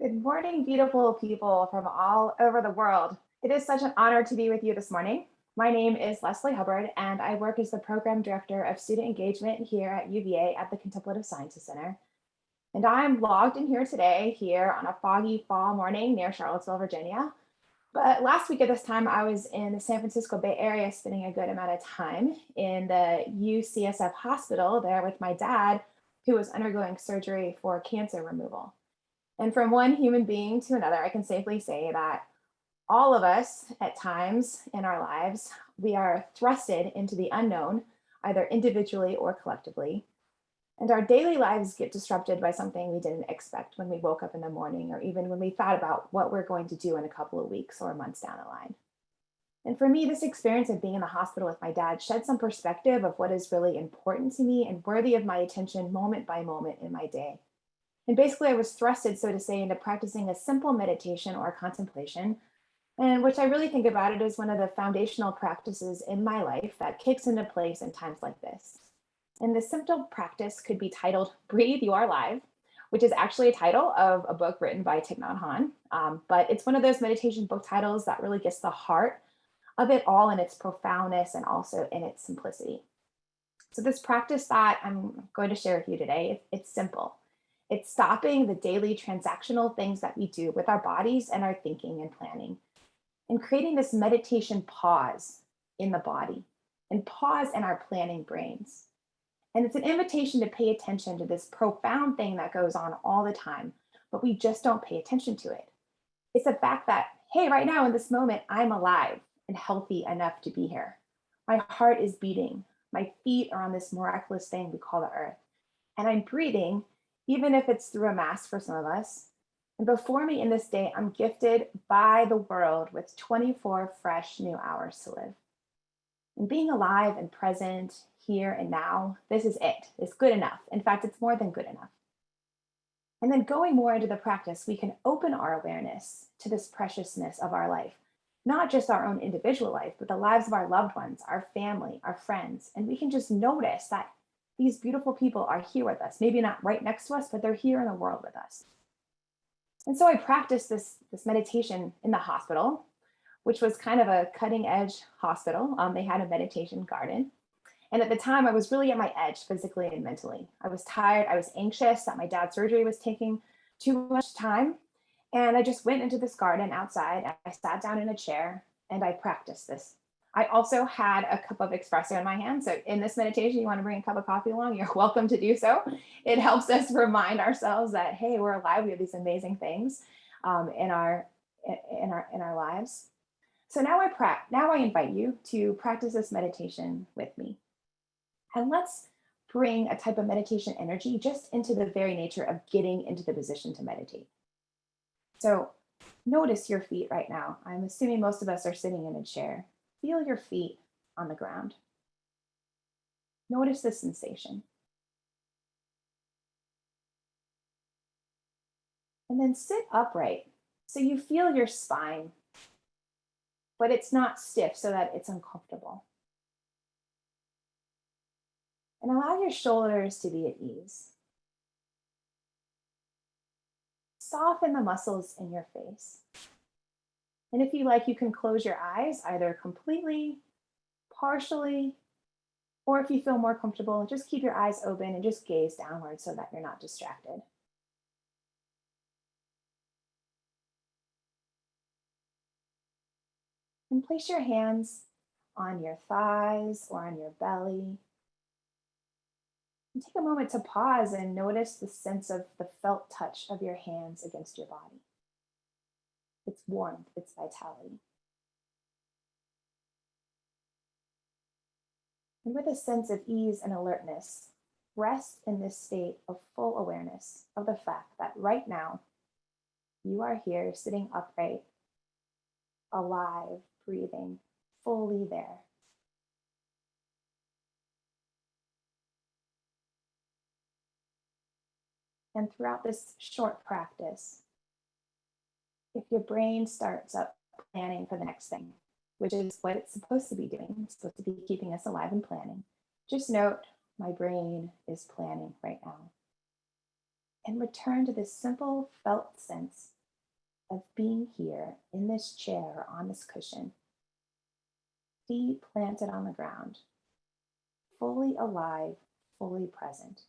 Good morning, beautiful people from all over the world. It is such an honor to be with you this morning. My name is Leslie Hubbard, and I work as the Program Director of Student Engagement here at UVA at the Contemplative Sciences Center. And I'm logged in here today, here on a foggy fall morning near Charlottesville, Virginia. But last week at this time, I was in the San Francisco Bay Area spending a good amount of time in the UCSF hospital there with my dad, who was undergoing surgery for cancer removal. And from one human being to another, I can safely say that all of us at times in our lives, we are thrusted into the unknown, either individually or collectively. And our daily lives get disrupted by something we didn't expect when we woke up in the morning, or even when we thought about what we're going to do in a couple of weeks or months down the line. And for me, this experience of being in the hospital with my dad shed some perspective of what is really important to me and worthy of my attention moment by moment in my day. And basically, I was thrusted, so to say, into practicing a simple meditation or contemplation, and which I really think about it as one of the foundational practices in my life that kicks into place in times like this. And the simple practice could be titled Breathe, You Are Alive, which is actually a title of a book written by Thich Nhat Hanh. But it's one of those meditation book titles that really gets the heart of it all in its profoundness and also in its simplicity. So this practice that I'm going to share with you today, it's simple. It's stopping the daily transactional things that we do with our bodies and our thinking and planning, and creating this meditation pause in the body and pause in our planning brains. And it's an invitation to pay attention to this profound thing that goes on all the time, but we just don't pay attention to it. It's the fact that, hey, right now in this moment, I'm alive and healthy enough to be here. My heart is beating. My feet are on this miraculous thing we call the earth. And I'm breathing, even if it's through a mask for some of us. And before me in this day, I'm gifted by the world with 24 fresh new hours to live. And being alive and present here and now, this is it. It's good enough. In fact, it's more than good enough. And then going more into the practice, we can open our awareness to this preciousness of our life, not just our own individual life, but the lives of our loved ones, our family, our friends. And we can just notice that these beautiful people are here with us, maybe not right next to us, but they're here in the world with us. And so I practiced this meditation in the hospital, which was kind of a cutting edge hospital. They had a meditation garden. And at the time, I was really at my edge physically and mentally. I was tired. I was anxious that my dad's surgery was taking too much time. And I just went into this garden outside. I sat down in a chair and I practiced this. I also had a cup of espresso in my hand. So in this meditation, you want to bring a cup of coffee along, you're welcome to do so. It helps us remind ourselves that, hey, we're alive. We have these amazing things in our lives. So now I invite you to practice this meditation with me. And let's bring a type of meditation energy just into the very nature of getting into the position to meditate. So notice your feet right now. I'm assuming most of us are sitting in a chair. Feel your feet on the ground. Notice the sensation. And then sit upright so you feel your spine, but it's not stiff so that it's uncomfortable. And allow your shoulders to be at ease. Soften the muscles in your face. And if you like, you can close your eyes either completely, partially, or if you feel more comfortable, just keep your eyes open and just gaze downward so that you're not distracted. And place your hands on your thighs or on your belly. And take a moment to pause and notice the sense of the felt touch of your hands against your body. Its warmth, its vitality. And with a sense of ease and alertness, rest in this state of full awareness of the fact that right now, you are here sitting upright, alive, breathing, fully there. And throughout this short practice, if your brain starts up planning for the next thing, which is what it's supposed to be doing, it's supposed to be keeping us alive and planning, just note, my brain is planning right now. And return to this simple felt sense of being here in this chair or on this cushion, feet planted on the ground, fully alive, fully present.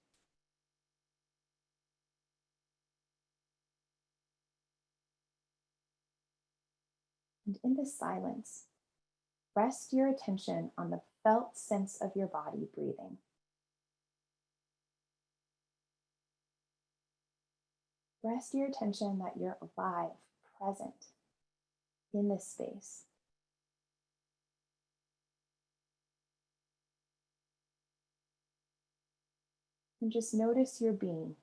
And in this silence, rest your attention on the felt sense of your body breathing. Rest your attention that you're alive, present in this space. And just notice your being,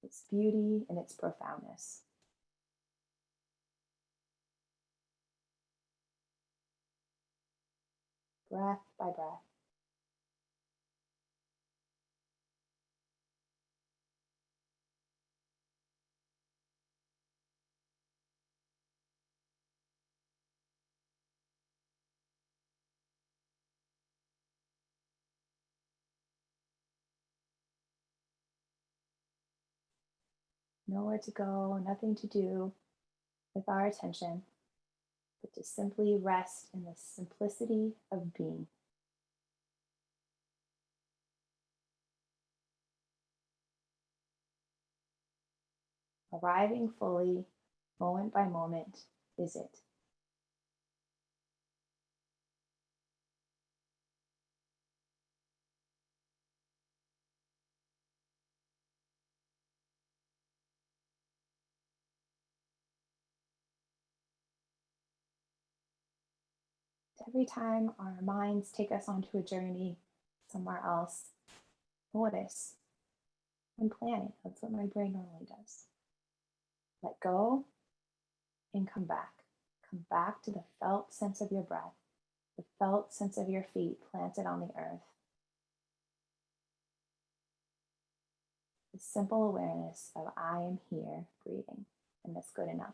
its beauty and its profoundness. Breath by breath. Nowhere to go, nothing to do with our attention, but to simply rest in the simplicity of being. Arriving fully, moment by moment, is it. Every time our minds take us onto a journey somewhere else, notice I'm planning. That's what my brain normally does. Let go and come back. Come back to the felt sense of your breath, the felt sense of your feet planted on the earth. The simple awareness of I am here breathing, and that's good enough.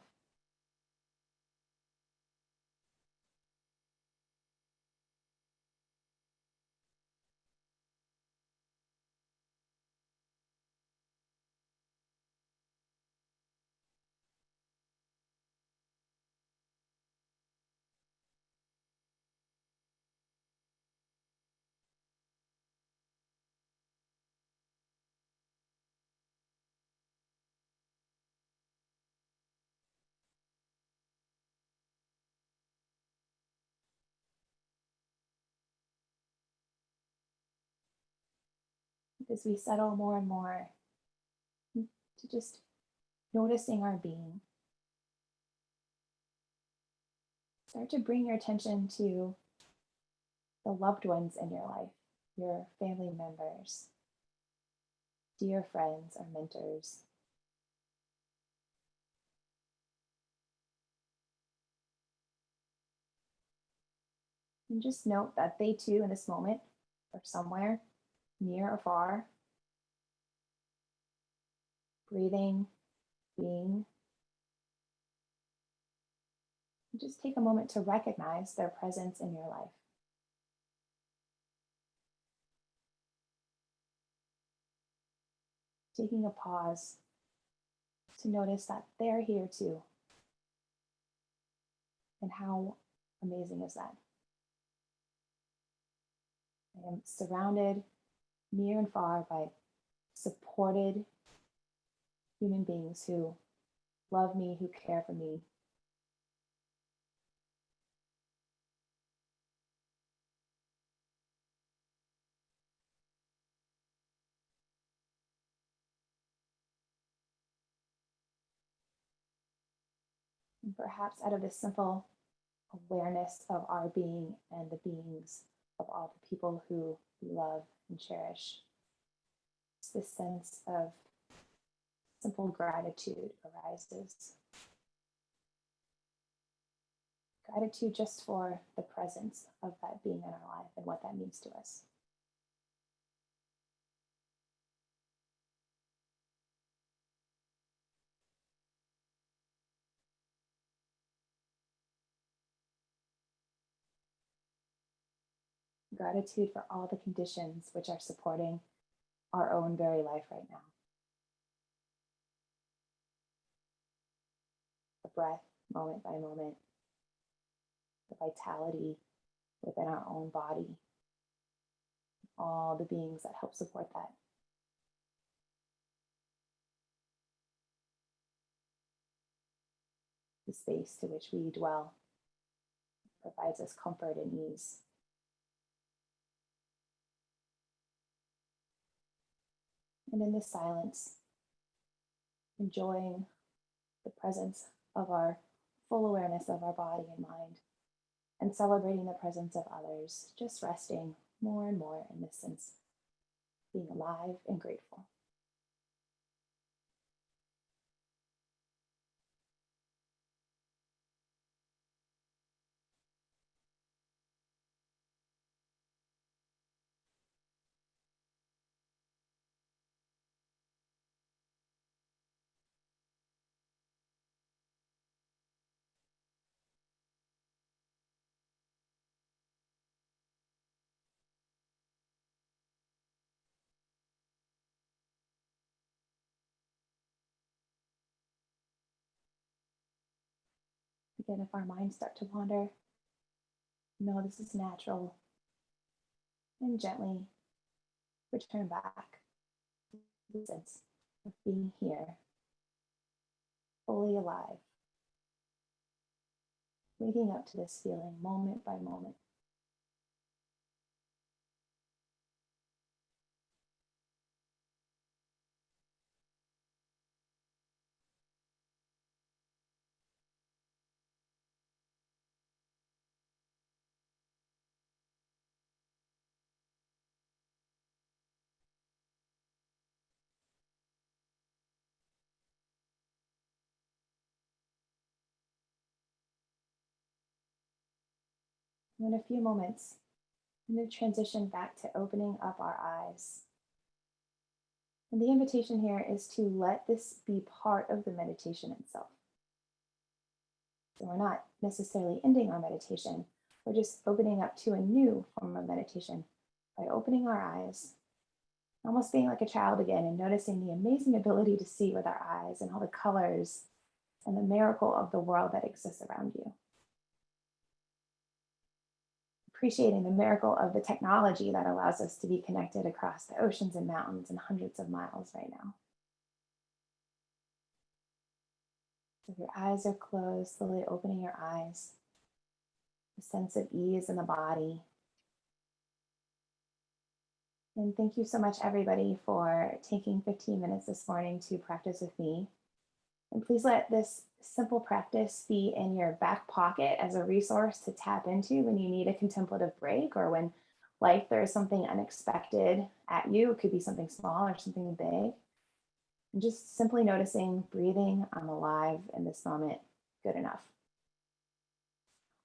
As we settle more and more to just noticing our being, start to bring your attention to the loved ones in your life, your family members, dear friends or mentors. And just note that they too, in this moment, are somewhere near or far, breathing, being. And just take a moment to recognize their presence in your life. Taking a pause to notice that they're here too. And how amazing is that? I am surrounded near and far by supported human beings who love me, who care for me. And perhaps out of this simple awareness of our being and the beings of all the people who we love and cherish, it's this sense of simple gratitude arises. Gratitude just for the presence of that being in our life and what that means to us. Gratitude for all the conditions which are supporting our own very life right now. breath moment by moment, the vitality within our own body, all the beings that help support that. The space to which we dwell provides us comfort and ease. And in this silence, enjoying the presence of our full awareness of our body and mind, and celebrating the presence of others, just resting more and more in this sense, being alive and grateful. Again, if our minds start to wander, know this is natural, and gently return back to the sense of being here, fully alive, waking up to this feeling moment by moment. In a few moments, I'm going to transition back to opening up our eyes. And the invitation here is to let this be part of the meditation itself. So we're not necessarily ending our meditation, we're just opening up to a new form of meditation by opening our eyes, almost being like a child again and noticing the amazing ability to see with our eyes and all the colors and the miracle of the world that exists around you. Appreciating the miracle of the technology that allows us to be connected across the oceans and mountains and hundreds of miles right now. So if your eyes are closed, slowly opening your eyes, a sense of ease in the body. And thank you so much, everybody, for taking 15 minutes this morning to practice with me. And please let this simple practice be in your back pocket as a resource to tap into when you need a contemplative break or when life throws something unexpected at you. It could be something small or something big. And just simply noticing, breathing, I'm alive in this moment, good enough.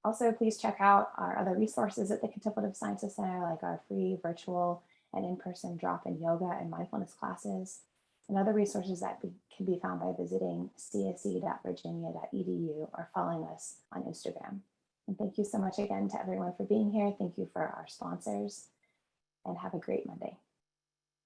Also, please check out our other resources at the Contemplative Sciences Center, like our free virtual and in-person drop-in yoga and mindfulness classes, and other resources that can be found by visiting csc.virginia.edu or following us on Instagram. And thank you so much again to everyone for being here. Thank you for our sponsors, and have a great Monday.